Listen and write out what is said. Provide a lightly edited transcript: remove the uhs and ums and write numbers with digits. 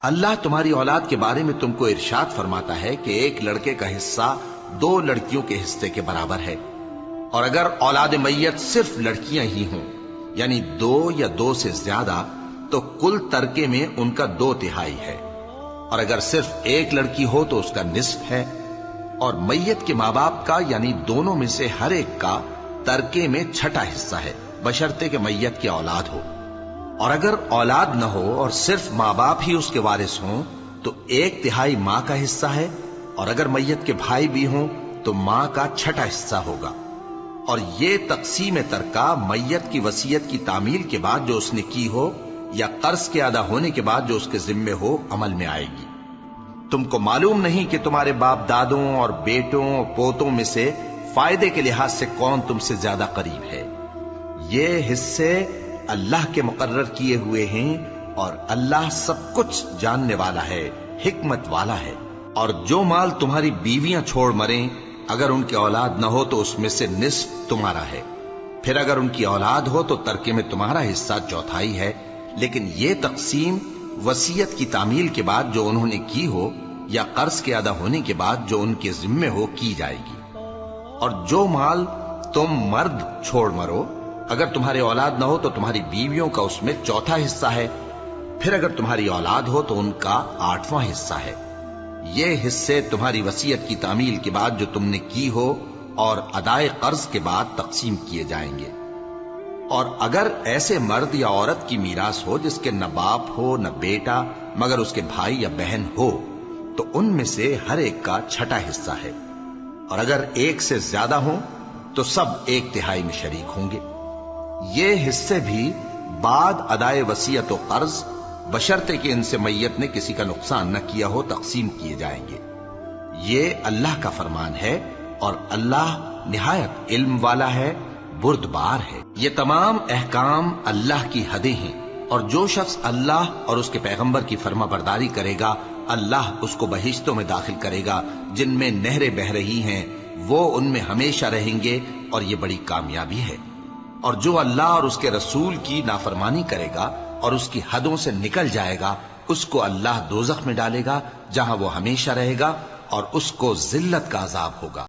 اللہ تمہاری اولاد کے بارے میں تم کو ارشاد فرماتا ہے کہ ایک لڑکے کا حصہ 2 لڑکیوں کے حصے کے برابر ہے، اور اگر اولاد میت صرف لڑکیاں ہی ہوں یعنی 2 یا 2 سے زیادہ تو کل ترکے میں ان کا 2/3 ہے، اور اگر صرف ایک لڑکی ہو تو اس کا نصف ہے، اور میت کے ماں باپ کا یعنی دونوں میں سے ہر ایک کا ترکے میں 6واں حصہ ہے، بشرطے کہ میت کی اولاد ہو، اور اگر اولاد نہ ہو اور صرف ماں باپ ہی اس کے وارث ہوں تو 1/3 ماں کا حصہ ہے، اور اگر میت کے بھائی بھی ہوں تو ماں کا 6واں حصہ ہوگا۔ اور یہ تقسیم ترکہ میت کی وصیت کی تعمیل کے بعد جو اس نے کی ہو یا قرض کے ادا ہونے کے بعد جو اس کے ذمے ہو عمل میں آئے گی۔ تم کو معلوم نہیں کہ تمہارے باپ دادوں اور بیٹوں اور پوتوں میں سے فائدے کے لحاظ سے کون تم سے زیادہ قریب ہے۔ یہ حصے اللہ کے مقرر کیے ہوئے ہیں، اور اللہ سب کچھ جاننے والا ہے، حکمت والا ہے۔ اور جو مال تمہاری بیویاں چھوڑ مریں اگر ان کی اولاد نہ ہو تو اس میں سے نصف تمہارا ہے، پھر اگر ان کی اولاد ہو تو ترکے میں تمہارا حصہ 1/4 ہے، لیکن یہ تقسیم وصیت کی تعمیل کے بعد جو انہوں نے کی ہو یا قرض کے ادا ہونے کے بعد جو ان کے ذمے ہو کی جائے گی۔ اور جو مال تم مرد چھوڑ مرو اگر تمہاری اولاد نہ ہو تو تمہاری بیویوں کا اس میں 1/4 حصہ ہے، پھر اگر تمہاری اولاد ہو تو ان کا 8واں حصہ ہے۔ یہ حصے تمہاری وصیت کی تعمیل کے بعد جو تم نے کی ہو اور ادائے قرض کے بعد تقسیم کیے جائیں گے۔ اور اگر ایسے مرد یا عورت کی میراث ہو جس کے نہ باپ ہو نہ بیٹا مگر اس کے بھائی یا بہن ہو تو ان میں سے ہر ایک کا 6واں حصہ ہے، اور اگر ایک سے زیادہ ہوں تو سب 1/3 میں شریک ہوں گے۔ یہ حصے بھی بعد ادائے وصیت و قرض بشرطے کہ ان سے میت نے کسی کا نقصان نہ کیا ہو تقسیم کیے جائیں گے۔ یہ اللہ کا فرمان ہے، اور اللہ نہایت علم والا ہے، بردبار ہے۔ یہ تمام احکام اللہ کی حدیں ہیں، اور جو شخص اللہ اور اس کے پیغمبر کی فرما برداری کرے گا اللہ اس کو بہشتوں میں داخل کرے گا جن میں نہریں بہ رہی ہیں، وہ ان میں ہمیشہ رہیں گے، اور یہ بڑی کامیابی ہے۔ اور جو اللہ اور اس کے رسول کی نافرمانی کرے گا اور اس کی حدوں سے نکل جائے گا اس کو اللہ دوزخ میں ڈالے گا جہاں وہ ہمیشہ رہے گا، اور اس کو ذلت کا عذاب ہوگا۔